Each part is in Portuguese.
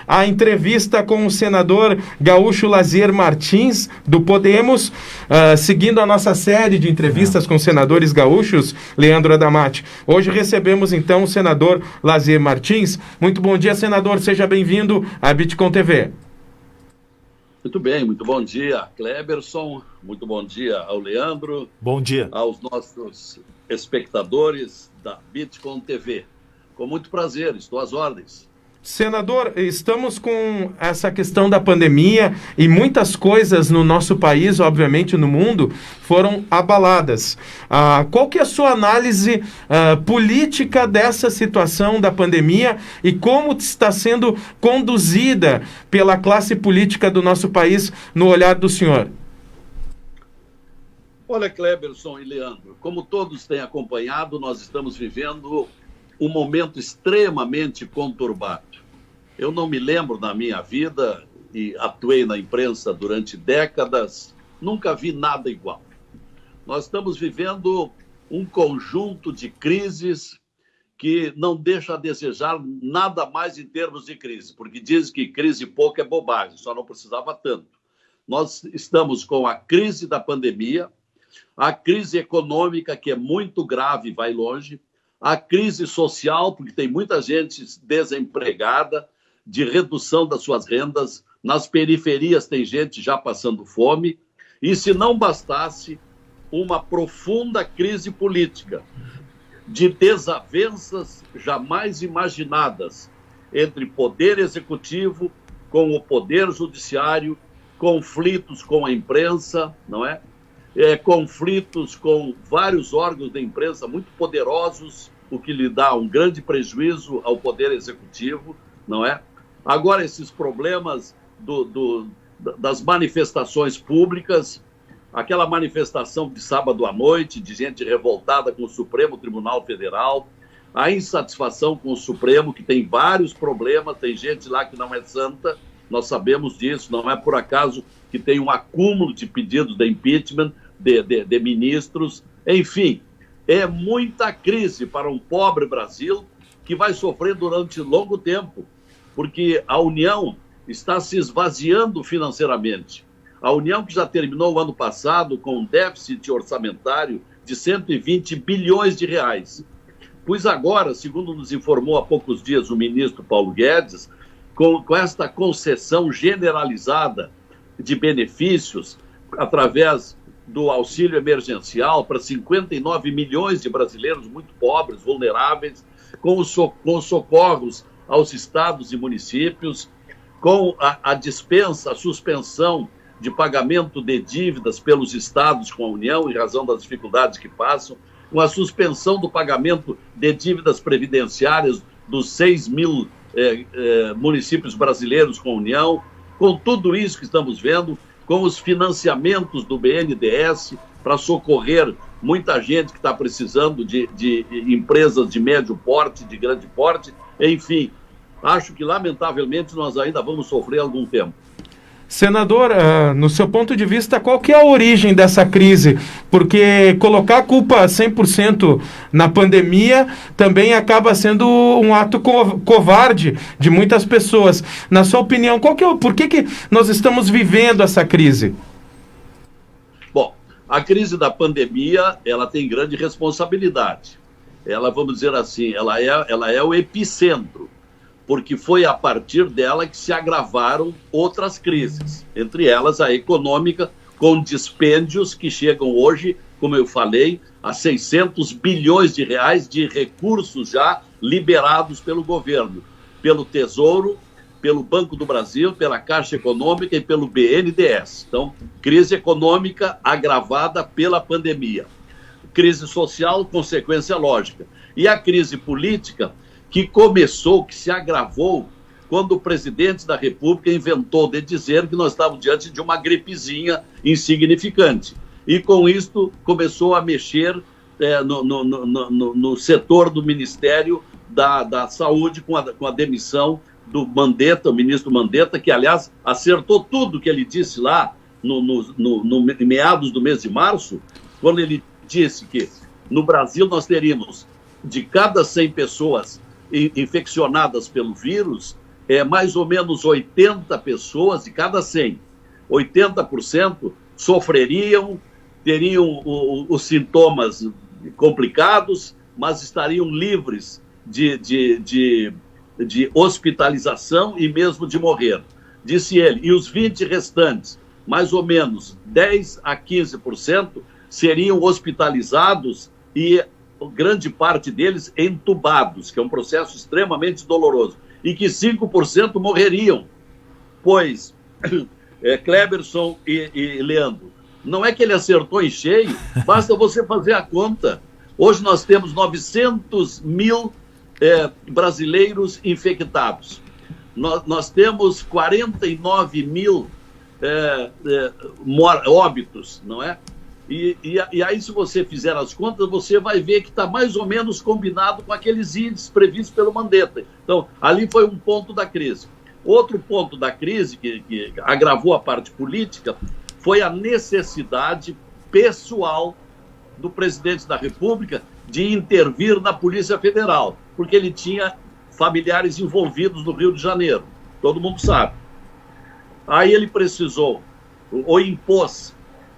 a entrevista com o senador gaúcho Lazier Martins, do Podemos, seguindo a nossa série de entrevistas com senadores gaúchos, Leandro Adamati. Hoje recebemos, então, o senador Lazier Martins. Muito bom dia, senador. Seja bem-vindo à Bitcom TV. Muito bem, muito bom dia, Kleberson. Muito bom dia ao Leandro. Bom dia. Aos nossos espectadores da Bitcom TV. Com muito prazer, estou às ordens. Senador, estamos com essa questão da pandemia e muitas coisas no nosso país, obviamente no mundo, foram abaladas. Qual que é a sua análise política dessa situação da pandemia e como está sendo conduzida pela classe política do nosso país no olhar do senhor? Olha, Kleberson e Leandro, como todos têm acompanhado, nós estamos vivendo um momento extremamente conturbado. Eu não me lembro na minha vida, e atuei na imprensa durante décadas, nunca vi nada igual. Nós estamos vivendo um conjunto de crises que não deixa a desejar nada mais em termos de crise, porque dizem que crise pouco é bobagem, só não precisava tanto. Nós estamos com a crise da pandemia, a crise econômica, que é muito grave e vai longe, a crise social, porque tem muita gente desempregada, de redução das suas rendas, nas periferias tem gente já passando fome, e se não bastasse, uma profunda crise política, de desavenças jamais imaginadas entre poder executivo com o poder judiciário, conflitos com a imprensa, não é? Conflitos com vários órgãos da imprensa muito poderosos, o que lhe dá um grande prejuízo ao poder executivo, não é? Agora, esses problemas das manifestações públicas, aquela manifestação de sábado à noite, de gente revoltada com o Supremo Tribunal Federal, a insatisfação com o Supremo, que tem vários problemas, tem gente lá que não é santa, nós sabemos disso, não é por acaso que tem um acúmulo de pedidos de impeachment de ministros, enfim, é muita crise para um pobre Brasil que vai sofrer durante longo tempo, porque a União está se esvaziando financeiramente. A União, que já terminou o ano passado com um déficit orçamentário de 120 bilhões de reais. Pois agora, segundo nos informou há poucos dias o ministro Paulo Guedes, com esta concessão generalizada de benefícios através do auxílio emergencial para 59 milhões de brasileiros muito pobres, vulneráveis, com os socorros aos estados e municípios, com a dispensa, a suspensão de pagamento de dívidas pelos estados com a União, em razão das dificuldades que passam, com a suspensão do pagamento de dívidas previdenciárias dos 6 mil municípios brasileiros com a União, com tudo isso que estamos vendo, com os financiamentos do BNDES para socorrer muita gente que está precisando de empresas de médio porte, de grande porte, enfim, acho que lamentavelmente nós ainda vamos sofrer algum tempo. Senador, no seu ponto de vista, qual que é a origem dessa crise? Porque colocar a culpa 100% na pandemia também acaba sendo um ato covarde de muitas pessoas. Na sua opinião, por que nós estamos vivendo essa crise? Bom, a crise da pandemia, ela tem grande responsabilidade. Ela, vamos dizer assim, ela é o epicentro, porque foi a partir dela que se agravaram outras crises, entre elas a econômica, com dispêndios que chegam hoje, como eu falei, a 600 bilhões de reais de recursos já liberados pelo governo, pelo Tesouro, pelo Banco do Brasil, pela Caixa Econômica e pelo BNDES. Então, crise econômica agravada pela pandemia. Crise social, consequência lógica. E a crise política, que começou, que se agravou, quando o presidente da República inventou de dizer que nós estávamos diante de uma gripezinha insignificante. E com isto começou a mexer no setor do Ministério da Saúde com a demissão do Mandetta, o ministro Mandetta, que, aliás, acertou tudo que ele disse lá no meados do mês de março, quando ele disse que no Brasil nós teríamos, de cada 100 pessoas infeccionadas pelo vírus, mais ou menos 80 pessoas de cada 100. 80% sofreriam, teriam os sintomas complicados, mas estariam livres de hospitalização e mesmo de morrer. Disse ele, e os 20 restantes, mais ou menos 10 a 15%, seriam hospitalizados e grande parte deles entubados, que é um processo extremamente doloroso, e que 5% morreriam, pois Cleberson e Leandro, não é que ele acertou em cheio, basta você fazer a conta. Hoje nós temos 900 mil brasileiros infectados. Nós temos 49 mil óbitos, não é? E aí, se você fizer as contas, você vai ver que está mais ou menos combinado com aqueles índices previstos pelo Mandetta. Então, ali foi um ponto da crise. Outro ponto da crise, que agravou a parte política, foi a necessidade pessoal do presidente da República de intervir na Polícia Federal, porque ele tinha familiares envolvidos no Rio de Janeiro, todo mundo sabe. Aí ele precisou, ou impôs,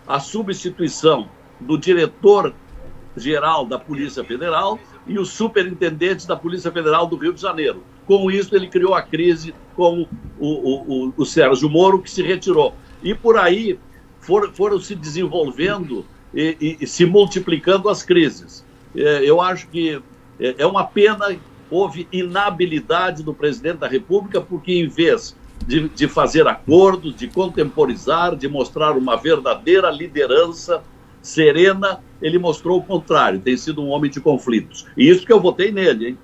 a substituição do diretor-geral da Polícia Federal e o superintendente da Polícia Federal do Rio de Janeiro. Com isso, ele criou a crise com o Sérgio Moro, que se retirou. E por aí foram se desenvolvendo e se multiplicando as crises. Eu acho que é uma pena, houve inabilidade do presidente da República, porque em vez de fazer acordos, de contemporizar, de mostrar uma verdadeira liderança serena, ele mostrou o contrário, tem sido um homem de conflitos. E isso que eu votei nele, hein?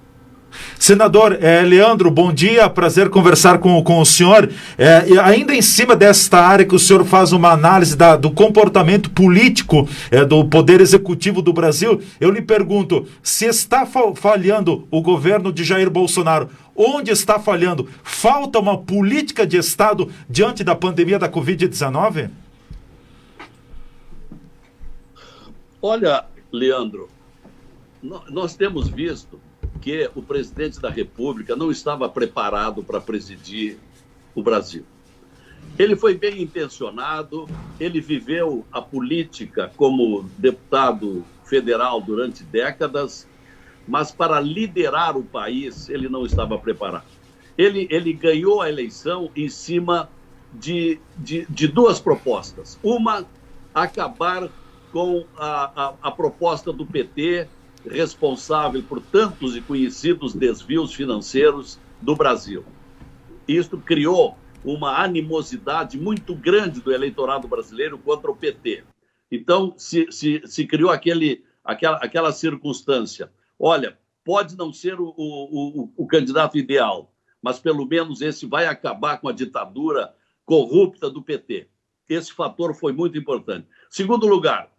Senador Leandro, bom dia, prazer conversar com o senhor. E ainda em cima desta área que o senhor faz uma análise do comportamento político do Poder Executivo do Brasil, eu lhe pergunto, se está falhando o governo de Jair Bolsonaro, onde está falhando? Falta uma política de Estado diante da pandemia da Covid-19? Olha, Leandro, nós temos visto que o presidente da República não estava preparado para presidir o Brasil. Ele foi bem intencionado, ele viveu a política como deputado federal durante décadas, mas para liderar o país ele não estava preparado. Ele ganhou a eleição em cima de duas propostas. Uma, acabar com a proposta do PT, responsável por tantos e conhecidos desvios financeiros do Brasil. Isso criou uma animosidade muito grande do eleitorado brasileiro contra o PT. Então, se criou aquela circunstância. Olha, pode não ser o candidato ideal, mas pelo menos esse vai acabar com a ditadura corrupta do PT. Esse fator foi muito importante. Segundo lugar,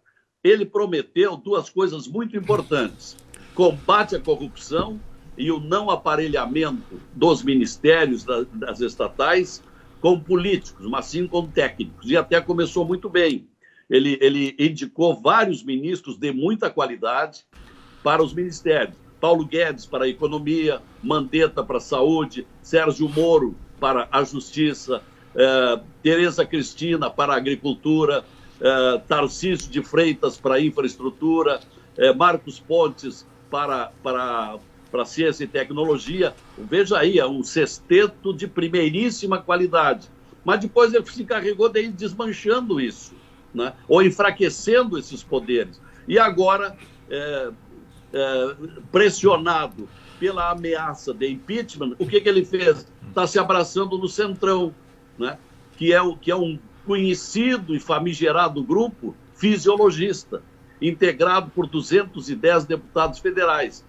ele prometeu duas coisas muito importantes: combate à corrupção e o não aparelhamento dos ministérios das estatais com políticos, mas sim com técnicos. E até começou muito bem. Ele indicou vários ministros de muita qualidade para os ministérios. Paulo Guedes para a economia, Mandetta para a saúde, Sérgio Moro para a justiça, Tereza Cristina para a agricultura, Tarcísio de Freitas para a infraestrutura, Marcos Pontes para ciência e tecnologia. Veja aí, é um sexteto de primeiríssima qualidade. Mas depois ele se encarregou de ir desmanchando isso, né? Ou enfraquecendo esses poderes. E agora, pressionado pela ameaça de impeachment, o que ele fez? Está se abraçando no Centrão, né? que é um conhecido e famigerado grupo fisiologista, integrado por 210 deputados federais.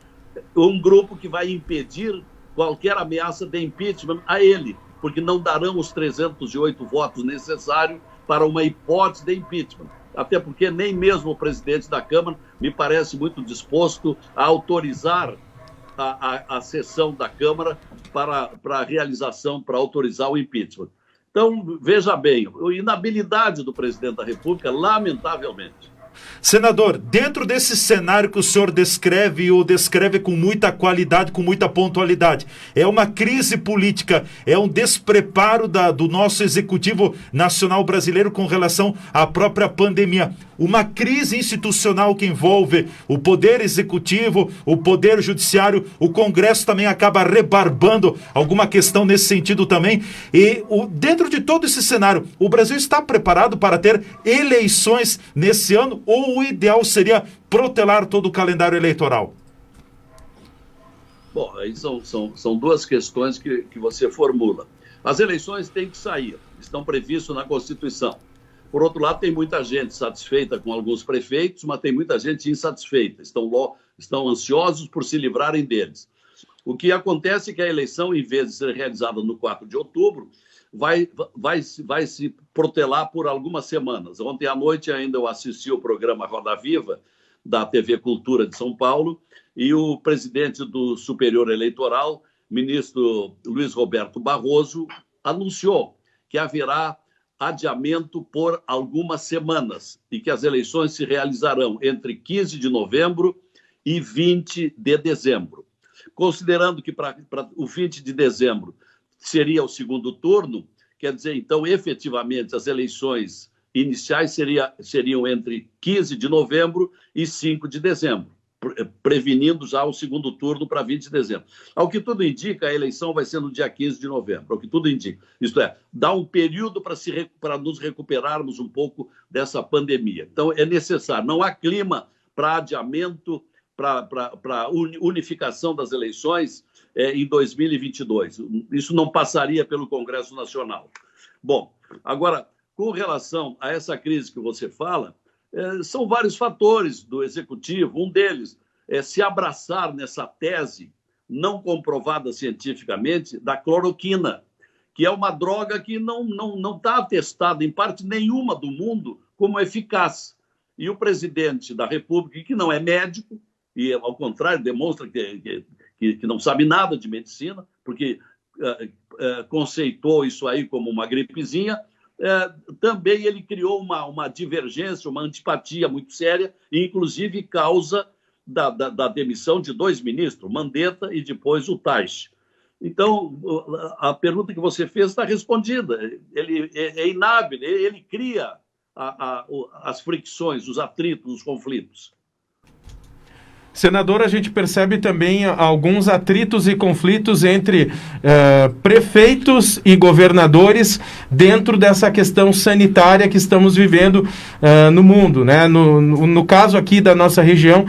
Um grupo que vai impedir qualquer ameaça de impeachment a ele, porque não darão os 308 votos necessários para uma hipótese de impeachment. Até porque nem mesmo o presidente da Câmara me parece muito disposto a autorizar a sessão da Câmara para a realização, para autorizar o impeachment. Então, veja bem, a inabilidade do presidente da República, lamentavelmente, Senador, dentro desse cenário que o senhor descreve, e o descreve com muita qualidade, com muita pontualidade, é uma crise política, é um despreparo do nosso Executivo Nacional brasileiro com relação à própria pandemia. Uma crise institucional que envolve o Poder Executivo, o Poder Judiciário, o Congresso também acaba rebarbando alguma questão nesse sentido também. E dentro de todo esse cenário, o Brasil está preparado para ter eleições nesse ano ou o ideal seria protelar todo o calendário eleitoral? Bom, aí são duas questões que você formula. As eleições têm que sair, estão previstas na Constituição. Por outro lado, tem muita gente satisfeita com alguns prefeitos, mas tem muita gente insatisfeita, estão ansiosos por se livrarem deles. O que acontece é que a eleição, em vez de ser realizada no 4 de outubro, vai se protelar por algumas semanas. Ontem à noite ainda eu assisti o programa Roda Viva, da TV Cultura de São Paulo, e o presidente do Superior Eleitoral, ministro Luiz Roberto Barroso, anunciou que haverá adiamento por algumas semanas e que as eleições se realizarão entre 15 de novembro e 20 de dezembro. Considerando que para o 20 de dezembro seria o segundo turno, quer dizer, então, efetivamente, as eleições iniciais seriam entre 15 de novembro e 5 de dezembro, prevenindo já o segundo turno para 20 de dezembro. Ao que tudo indica, a eleição vai ser no dia 15 de novembro, ao que tudo indica. Isto é, dá um período para nos recuperarmos um pouco dessa pandemia. Então, é necessário, não há clima para adiamento, para unificação das eleições em 2022. Isso não passaria pelo Congresso Nacional. Bom, agora, com relação a essa crise que você fala, são vários fatores do Executivo. Um deles é se abraçar nessa tese não comprovada cientificamente da cloroquina, que é uma droga que não está atestada em parte nenhuma do mundo como eficaz. E o presidente da República, que não é médico, e, ao contrário, demonstra que não sabe nada de medicina, porque conceitou isso aí como uma gripezinha, também ele criou uma divergência, uma antipatia muito séria, e inclusive causa da demissão de 2 ministros, Mandetta e depois o Taish. Então, a pergunta que você fez está respondida. Ele é inábil, ele cria as fricções, os atritos, os conflitos. Senador, a gente percebe também alguns atritos e conflitos entre prefeitos e governadores dentro dessa questão sanitária que estamos vivendo no mundo, né? No caso aqui da nossa região,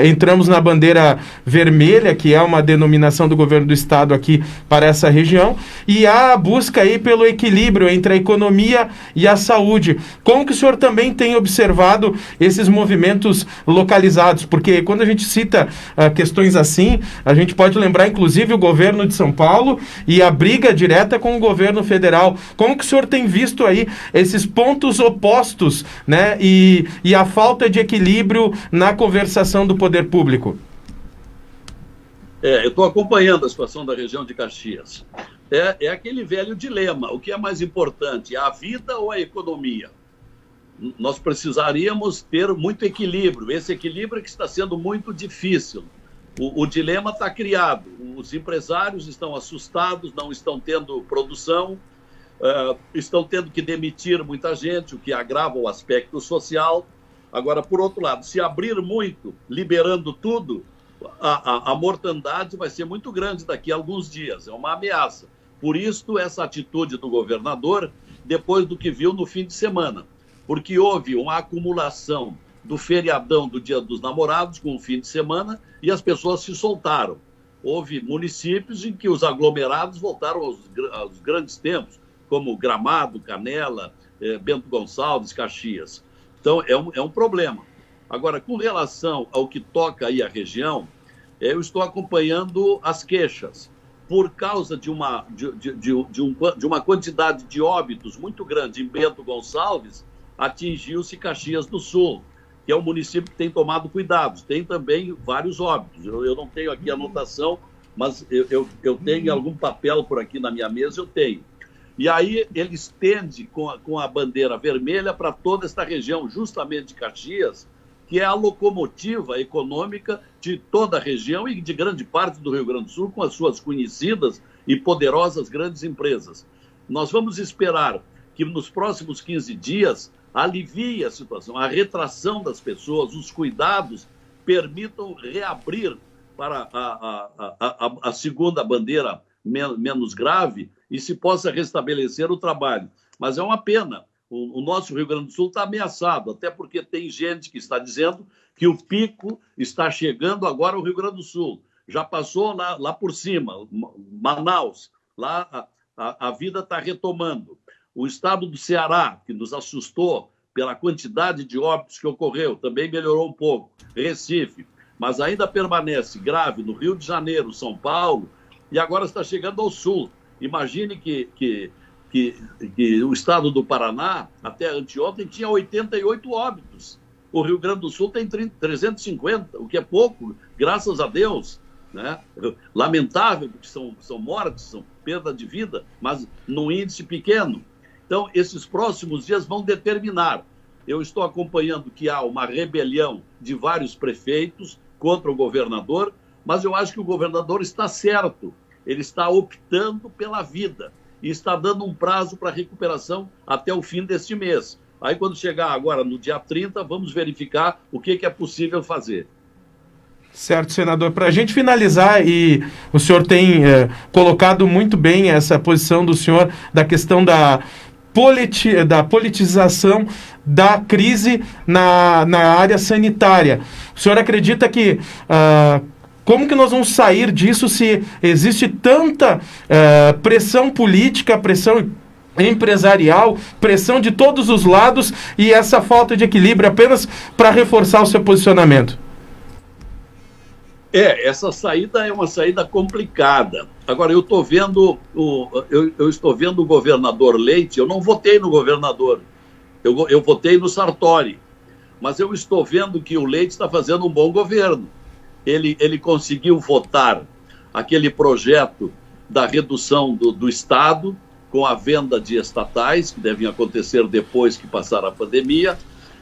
entramos na bandeira vermelha, que é uma denominação do governo do estado aqui para essa região, e há a busca aí pelo equilíbrio entre a economia e a saúde. Como que o senhor também tem observado esses movimentos localizados? Porque quando a gente cita questões assim, a gente pode lembrar inclusive o governo de São Paulo e a briga direta com o governo federal. Como que o senhor tem visto aí esses pontos opostos, né, e a falta de equilíbrio na conversação do poder público? Eu estou acompanhando a situação da região de Caxias. É aquele velho dilema: o que é mais importante, a vida ou a economia? Nós precisaríamos ter muito equilíbrio. Esse equilíbrio que está sendo muito difícil. O dilema está criado. Os empresários estão assustados, não estão tendo produção, estão tendo que demitir muita gente, o que agrava o aspecto social. Agora, por outro lado, se abrir muito, liberando tudo, a mortandade vai ser muito grande daqui a alguns dias. É uma ameaça. Por isso, essa atitude do governador, depois do que viu no fim de semana. Porque houve uma acumulação do feriadão do Dia dos Namorados com o fim de semana e as pessoas se soltaram. Houve municípios em que os aglomerados voltaram aos grandes tempos, como Gramado, Canela, Bento Gonçalves, Caxias. Então, é um problema. Agora, com relação ao que toca aí a região, eu estou acompanhando as queixas. Por causa de uma quantidade de óbitos muito grande em Bento Gonçalves, atingiu-se Caxias do Sul, que é um município que tem tomado cuidados. Tem também vários óbitos. Eu não tenho aqui a anotação, mas eu tenho algum papel por aqui na minha mesa, eu tenho. E aí ele estende com a bandeira vermelha para toda esta região, justamente Caxias, que é a locomotiva econômica de toda a região e de grande parte do Rio Grande do Sul, com as suas conhecidas e poderosas grandes empresas. Nós vamos esperar que nos próximos 15 dias alivie a situação, a retração das pessoas, os cuidados permitam reabrir para a segunda bandeira menos grave e se possa restabelecer o trabalho. Mas é uma pena. O nosso Rio Grande do Sul está ameaçado, até porque tem gente que está dizendo que o pico está chegando agora ao Rio Grande do Sul. Já passou lá por cima, Manaus, lá a vida está retomando. O estado do Ceará, que nos assustou pela quantidade de óbitos que ocorreu, também melhorou um pouco. Recife, mas ainda permanece grave no Rio de Janeiro, São Paulo, e agora está chegando ao Sul. Imagine que o estado do Paraná, até anteontem, tinha 88 óbitos. O Rio Grande do Sul tem 350, o que é pouco, graças a Deus. Né? Lamentável, porque são mortes, são perda de vida, mas num índice pequeno. Então, esses próximos dias vão determinar. Eu estou acompanhando que há uma rebelião de vários prefeitos contra o governador, mas eu acho que o governador está certo. Ele está optando pela vida e está dando um prazo para recuperação até o fim deste mês. Aí, quando chegar agora, no dia 30, vamos verificar o que é possível fazer. Certo, senador. Para a gente finalizar, e o senhor tem colocado muito bem essa posição do senhor da questão da politização da crise na área sanitária. O senhor acredita que... como que nós vamos sair disso se existe tanta pressão política, pressão empresarial, pressão de todos os lados e essa falta de equilíbrio apenas para reforçar o seu posicionamento? Essa saída é uma saída complicada. Agora, eu estou vendo o governador Leite, eu não votei no governador, eu votei no Sartori, mas eu estou vendo que o Leite está fazendo um bom governo. Ele conseguiu votar aquele projeto da redução do Estado com a venda de estatais, que devem acontecer depois que passar a pandemia.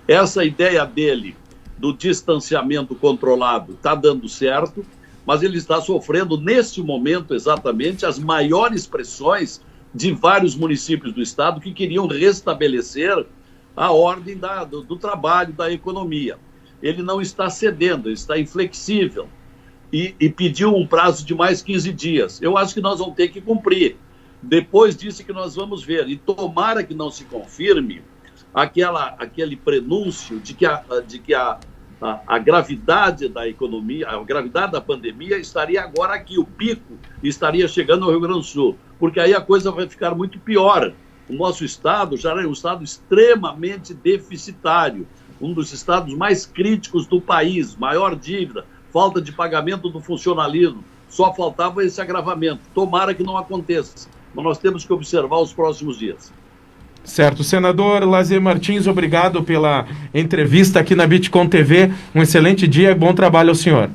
Essa ideia dele do distanciamento controlado está dando certo, mas ele está sofrendo, neste momento, exatamente, as maiores pressões de vários municípios do Estado que queriam restabelecer a ordem do trabalho, da economia. Ele não está cedendo, ele está inflexível e pediu um prazo de mais 15 dias. Eu acho que nós vamos ter que cumprir. Depois disse que nós vamos ver, e tomara que não se confirme aquele prenúncio de que a gravidade da economia, a gravidade da pandemia estaria agora aqui, o pico estaria chegando ao Rio Grande do Sul, porque aí a coisa vai ficar muito pior. O nosso estado já é um estado extremamente deficitário, um dos estados mais críticos do país, maior dívida, falta de pagamento do funcionalismo, só faltava esse agravamento. Tomara que não aconteça, mas nós temos que observar os próximos dias. Certo. Senador Lazier Martins, obrigado pela entrevista aqui na Bitcom TV. Um excelente dia e bom trabalho ao senhor.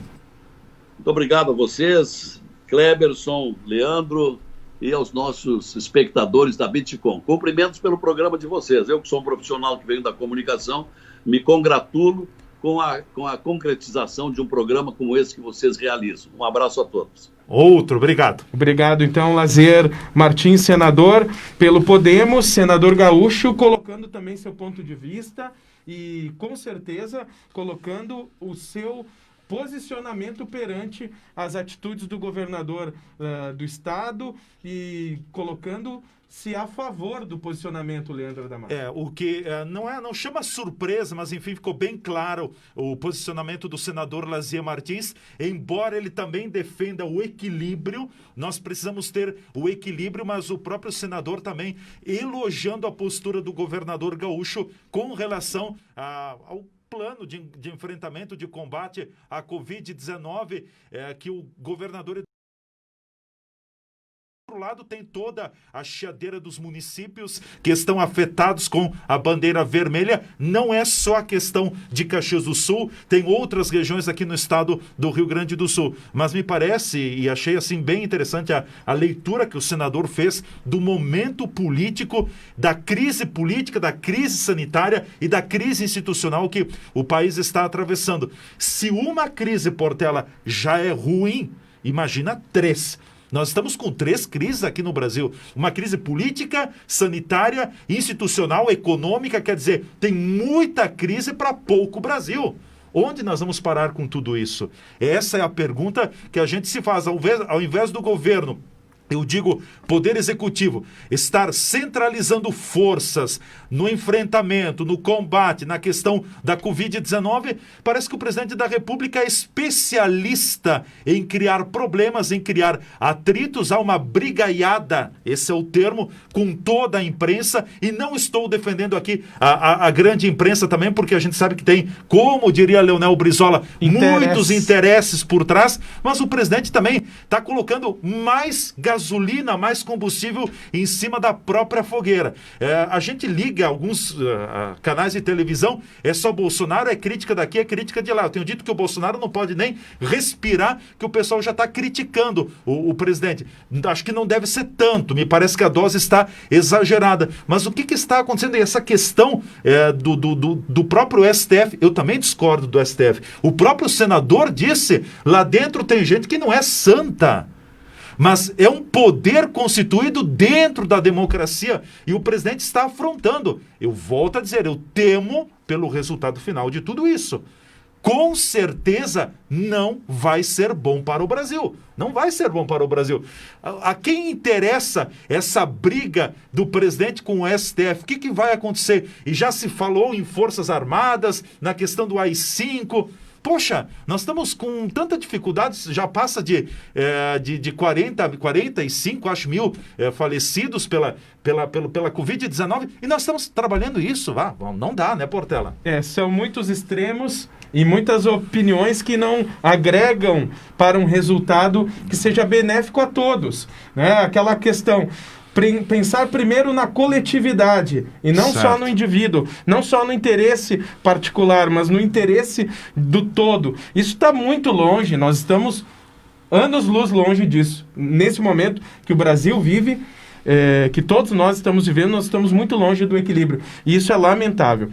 Muito obrigado a vocês, Kleberson, Leandro e aos nossos espectadores da Bitcom. Cumprimentos pelo programa de vocês. Eu, que sou um profissional que venho da comunicação, me congratulo com a concretização de um programa como esse que vocês realizam. Um abraço a todos. Obrigado. Obrigado, então, Lazier Martins, senador pelo Podemos, senador gaúcho, colocando também seu ponto de vista e, com certeza, colocando o seu posicionamento perante as atitudes do governador do estado e colocando-se a favor do posicionamento, Leandro Adamar. O que não chama surpresa, mas enfim, ficou bem claro o posicionamento do senador Lazier Martins, embora ele também defenda o equilíbrio. Nós precisamos ter o equilíbrio, mas o próprio senador também elogiando a postura do governador gaúcho com relação ao plano de enfrentamento, de combate à Covid-19, que o governador outro lado tem toda a chiadeira dos municípios que estão afetados com a bandeira vermelha. Não é só a questão de Caxias do Sul, tem outras regiões aqui no estado do Rio Grande do Sul. Mas me parece, e achei assim bem interessante a leitura que o senador fez do momento político, da crise política, da crise sanitária e da crise institucional que o país está atravessando. Se uma crise, Portela, já é ruim, imagina 3. Nós estamos com 3 crises aqui no Brasil. Uma crise política, sanitária, institucional, econômica. Quer dizer, tem muita crise para pouco Brasil. Onde nós vamos parar com tudo isso? Essa é a pergunta que a gente se faz. Ao invés do governo, eu digo, Poder Executivo, estar centralizando forças no enfrentamento, no combate, na questão da Covid-19, parece que o presidente da República é especialista em criar problemas, em criar atritos, há uma brigaiada, esse é o termo, com toda a imprensa, e não estou defendendo aqui a grande imprensa também, porque a gente sabe que tem, como diria Leonel Brizola, muitos interesses por trás, mas o presidente também está colocando mais gasolina, mais combustível em cima da própria fogueira. A gente liga alguns canais de televisão, é só Bolsonaro, é crítica daqui, é crítica de lá. Eu tenho dito que o Bolsonaro não pode nem respirar, que o pessoal já está criticando o presidente. Acho que não deve ser tanto, me parece que a dose está exagerada. Mas o que está acontecendo? E essa questão do próprio STF, eu também discordo do STF. O próprio senador disse, lá dentro tem gente que não é santa. Mas é um poder constituído dentro da democracia e o presidente está afrontando. Eu volto a dizer, eu temo pelo resultado final de tudo isso. Com certeza não vai ser bom para o Brasil. Não vai ser bom para o Brasil. A quem interessa essa briga do presidente com o STF? O que vai acontecer? E já se falou em Forças Armadas, na questão do AI-5... Poxa, nós estamos com tanta dificuldade, já passa de 45, acho, mil falecidos pela Covid-19, e nós estamos trabalhando isso. Não dá, né, Portela? São muitos extremos e muitas opiniões que não agregam para um resultado que seja benéfico a todos, né? Aquela questão... Pensar primeiro na coletividade e não só no indivíduo, não só no interesse particular, mas no interesse do todo. Isso está muito longe, nós estamos anos-luz longe disso. Nesse momento que o Brasil vive, que todos nós estamos vivendo, nós estamos muito longe do equilíbrio. E isso é lamentável.